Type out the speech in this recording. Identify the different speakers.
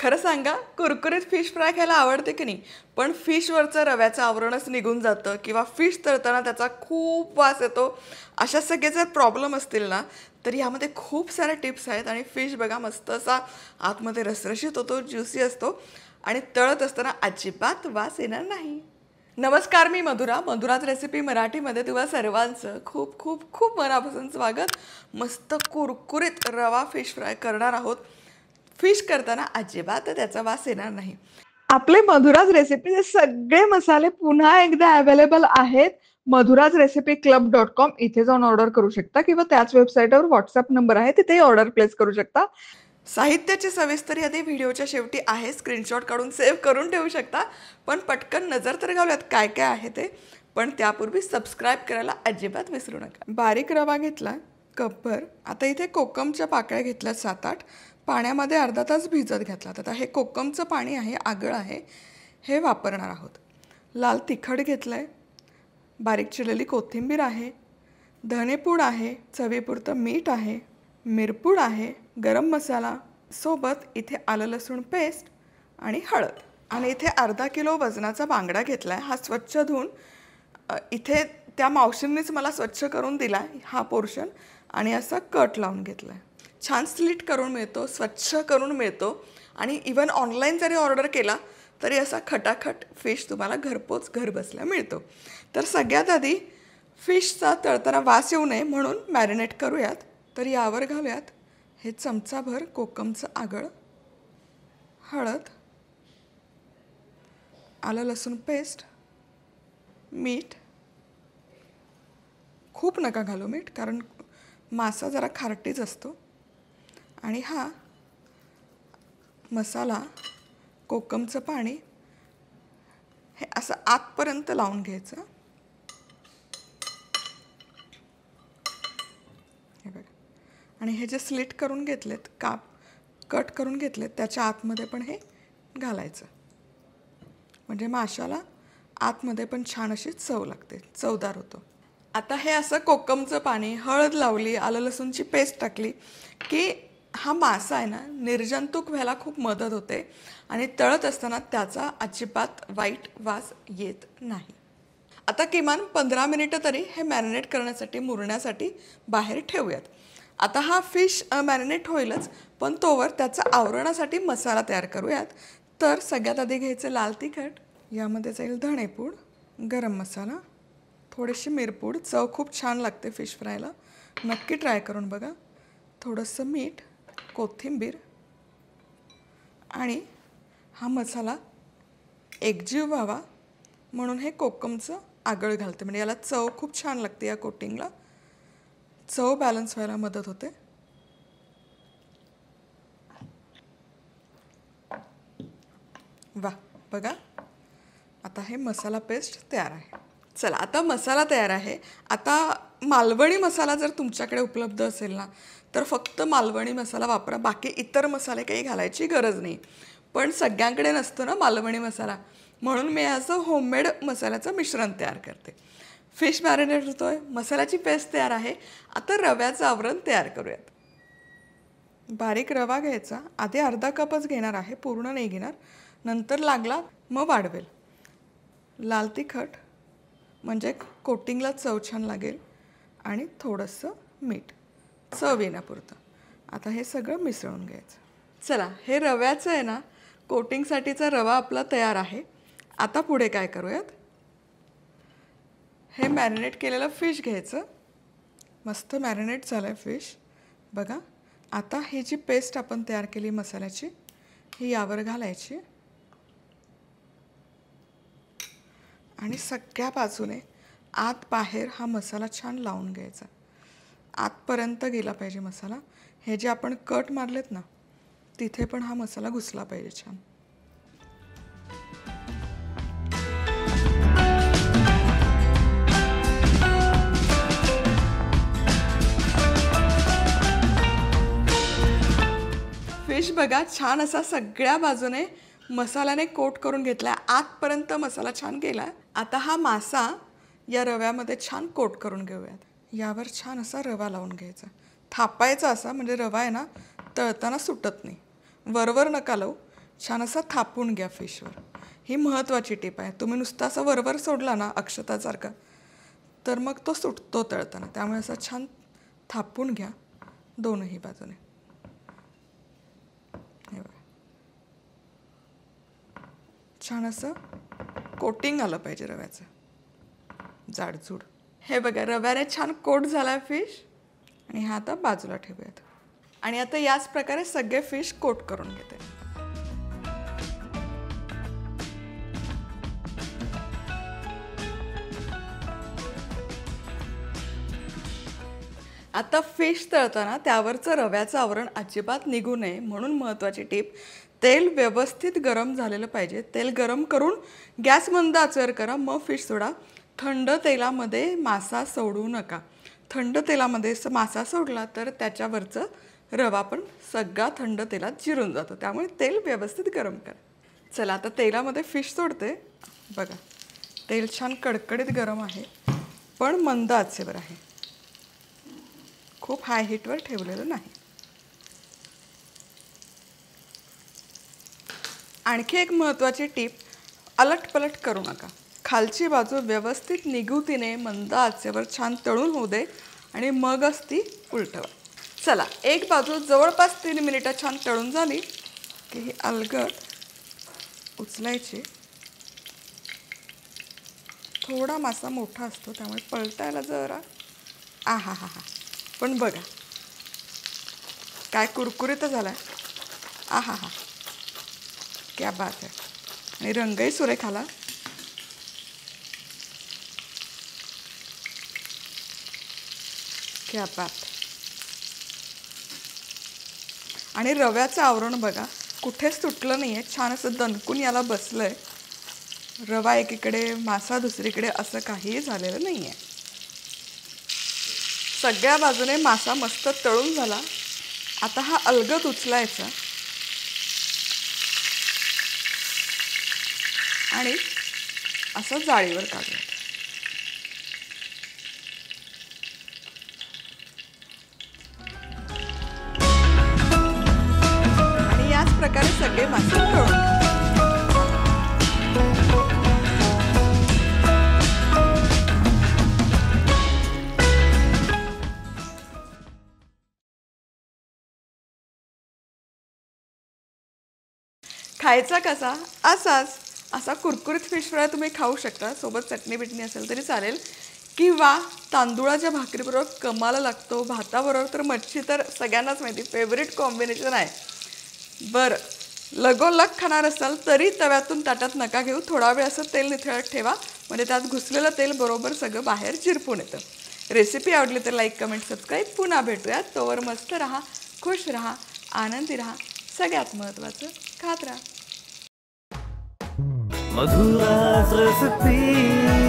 Speaker 1: खरं सांगा, कुरकुरीत फिश फ्राय खायला आवडते की नाही? पण फिशवरचं रव्याचं आवरणच निघून जातं किंवा फिश तळताना त्याचा खूप वास येतो. अशा सगळे जर प्रॉब्लेम असतील ना, तर यामध्ये खूप साऱ्या टिप्स आहेत. आणि फिश बघा मस्त असा आतमध्ये रसरशीत होतो, ज्युसी असतो आणि तळत असताना अजिबात वास येणार नाही. नमस्कार, मी मधुराज रेसिपी मराठीमध्ये तुम्हा सर्वांचं खूप खूप खूप मनापासून स्वागत. मस्त कुरकुरीत रवा फिश फ्राय करणार आहोत. फिश करताना अजिबात त्याचा वास येणार नाही. आपले मधुराज रेसिपीचे सगळे मसाले पुन्हा एकदा अवेलेबल आहेत. madhurajrecipeclub.com इथे जाऊन ऑर्डर करू शकता किंवा त्याच वेबसाईटवर व्हॉट्सअप नंबर आहे, तिथेही ऑर्डर प्लेस करू शकता. साहित्याची सविस्तर यादी व्हिडिओच्या शेवटी आहे, स्क्रीनशॉट काढून सेव्ह करून ठेवू शकता. पण पटकन नजर तर घालूयात काय काय आहे ते. पण त्यापूर्वी सबस्क्राईब करायला अजिबात विसरू नका. बारीक रवा घेतला कपभर. आता इथे कोकमच्या पाकळ्या घेतल्या 7-8. पाण्यामध्ये अर्धा तास भिजत घातलात. आता हे कोकमचं पाणी आहे, आगळ आहे, हे वापरणार आहोत. लाल तिखट घेतलं आहे, बारीक चिरलेली कोथिंबीर आहे, धनेपूड आहे, चवीपुरतं मीठ आहे, मिरपूड आहे, गरम मसाला, सोबत इथे आलं लसूण पेस्ट आणि हळद. आणि इथे अर्धा किलो वजनाचा बांगडा घेतला आहे. हा स्वच्छ धुवून इथे त्या मावशींनीच मला स्वच्छ करून दिला हा पोर्शन आणि असा कट लावून घेतला आहे. छान स्लिट करून मिळतो, स्वच्छ करून मिळतो आणि इवन ऑनलाईन जरी ऑर्डर केला तरी असा खटाखट फिश तुम्हाला घरपोच घर बसल्या मिळतो. तर सगळ्यात आधी फिशचा तळताना वास येऊ नये म्हणून मॅरिनेट करूयात. तर यावर घालूयात हे चमचाभर कोकमचं आगळ, हळद, आलं लसूण पेस्ट, मीठ. खूप नका घालू मीठ, कारण मासा जरा खारटीच असतो. आणि हा मसाला, कोकमचं पाणी हे असं आतपर्यंत लावून घ्यायचं. हे बघा. आणि हे जे स्लिट करून घेतलेत, कट करून घेतलेत, त्याच्या आतमध्ये पण हे घालायचं. म्हणजे माशाला आतमध्ये पण छान अशी चव लागते, चवदार होतो. आता हे असं कोकमचं पाणी, हळद लावली, आलं लसूणची पेस्ट टाकली की हा मासा आहे ना निर्जंतुक व्हायला खूप मदत होते आणि तळत असताना त्याचा अजिबात वाईट वास येत नाही. आता किमान 15 मिनिटं तरी हे मॅरिनेट करण्यासाठी, मुरण्यासाठी बाहेर ठेवूयात. आता हा फिश मॅरिनेट होईलच, पण तोवर त्याचा आवरणासाठी मसाला तयार करूयात. तर सगळ्यात आधी घ्यायचं लाल तिखट, यामध्ये जाईल धणेपूड, गरम मसाला, थोडीशी मिरपूड. चव खूप छान लागते फिश फ्रायला, नक्की ट्राय करून बघा. थोडंसं मीठ, कोथिंबीर आणि हा मसाला एकजीव व्हावा म्हणून हे कोकमचं आगळ घालते. म्हणजे याला चव खूप छान लागते, या कोटिंगला चव बॅलन्स व्हायला मदत होते. वा, बघा आता हे मसाला पेस्ट तयार आहे. चला, आता मसाला तयार आहे. आता मालवणी मसाला जर तुमच्याकडे उपलब्ध असेल ना, तर फक्त मालवणी मसाला वापरा, बाकी इतर मसाले काही घालायची गरज नाही. पण सगळ्यांकडे नसतो ना मालवणी मसाला, म्हणून मी असं होममेड मसाल्याचं मिश्रण तयार करते. फिश मॅरिनेट होतो आहे, मसाल्याची पेस्ट तयार आहे. आता रव्याचं आवरण तयार करूयात. बारीक रवा घ्यायचा. आधी अर्धा कपच घेणार आहे, पूर्ण नाही घेणार, नंतर लागला मग वाढवेल. लाल तिखट म्हणजे कोटिंगला चव छान लागेल आणि थोडंसं मीठ चव येण्यापुरतं. आता हे सगळं मिसळून घ्यायचं. चला, हे रव्याचं आहे ना, कोटिंगसाठीचा रवा आपला तयार आहे. आता पुढे काय करूयात, हे मॅरिनेट केलेलं फिश घ्यायचं. मस्त मॅरिनेट झालं आहे फिश बघा. आता ही जी पेस्ट आपण तयार केली मसाल्याची, ही यावर घालायची आणि सगळ्या बाजूने आत बाहेर हा मसाला छान लावून घ्यायचा. आतपर्यंत गेला पाहिजे मसाला. हे जे आपण कट मारलेत ना, तिथे पण हा मसाला घुसला पाहिजे छान. फिश बघा छान असा सगळ्या बाजूने मसाल्याने कोट करून घेतला. आतपर्यंत मसाला छान गेला. आता हा मासा या रव्यामध्ये छान कोट करून घेऊयात. यावर छान असा रवा लावून घ्यायचा, थापायचा असा, म्हणजे रवा आहे ना तळताना सुटत नाही. वरवर नका लावू, छान असा थापून घ्या फिशवर. ही महत्त्वाची टीप आहे. तुम्ही नुसता असा वरवर सोडला ना अक्षतासारखा, तर मग तो सुटतो तळताना. त्यामुळे असं छान थापून घ्या दोनही बाजूने. हे बघा, छान असं कोटिंग आलं पाहिजे रव्याचं, जाडजूड. हे बघा, रव्याने छान कोट झाला फिश. आणि हा आता बाजूला ठेवूयात. आणि आता याच प्रकारे सगळे फिश कोट करून घेते. आता फिश तळताना त्यावरचं रव्याचं आवरण अजिबात निघू नये म्हणून महत्त्वाची टीप, तेल व्यवस्थित गरम झालेलं पाहिजे. तेल गरम करून गॅस मंद आचेवर करा, मग फिश सोडा. थंड तेलामध्ये मासा सोडू नका. थंड तेलामध्ये मासा सोडला तर त्याच्यावरचं रवा पण सगळा थंड तेलात जिरून जातो. त्यामुळे तेल व्यवस्थित गरम करा. चला आता तेलामध्ये फिश सोडते. बघा, तेल छान कडकडीत गरम आहे, पण मंद आचेवर आहे. खूप हाय हीटवर ठेवलेलं नाही. आणखी एक महत्त्वाची टीप, अलटपलट करू नका. खालची बाजू व्यवस्थित निगुतीने मंद आचेवर छान तळून होऊ दे आणि मगच ती उलटवा. चला, एक बाजू जवळपास 3 मिनिटं छान तळून झाली की ही अलगद उचलायची. थोडा मासा मोठा असतो त्यामुळे पलटायला जरा आहा हा हा. पण बघा काय कुरकुरीत झालाय. आहा हा, क्या बात आहे. आणि रंगही सुरेख आला. क्या बात. आणि रव्याचं आवरण बघा कुठेच तुटलं नाही आहे. छान असं दणकून याला बसलंय. रवा एकीकडे मासा दुसरीकडे असं काहीही झालेलं नाही आहे. सगळ्या बाजूने मासा मस्त तळून झाला. आता हा अलगद उचलायचा आणि असं जाळीवर काढूया. आणि याच प्रकारे सगळे मासे तळून घ्या. खायचा कसा? असा कुरकुरीत फिश फ्राय तुम्ही खाऊ शकता. सोबत चटणी बिटणी असेल तरी चालेल, किंवा तांदुळाच्या भाकरीबरोबर कमाला लागतो. भाताबरोबर तर मच्छी तर सगळ्यांनाच माहिती, फेवरेट कॉम्बिनेशन आहे. बरं, लगोलग खाणार असाल तरी तव्यातून ताटात नका घेऊ. थोडा वेळ असं तेल निथळत ठेवा, म्हणजे त्यात घुसलेलं तेल बरोबर सगळं बाहेर चिरपून येतं. रेसिपी आवडली तर लाईक, कमेंट, सबस्क्राईब. पुन्हा भेटूयात. तोवर मस्त राहा, खुश राहा, आनंदी राहा. सगळ्यात महत्त्वाचं, खात राहा.
Speaker 2: मधुराज रेसिपी.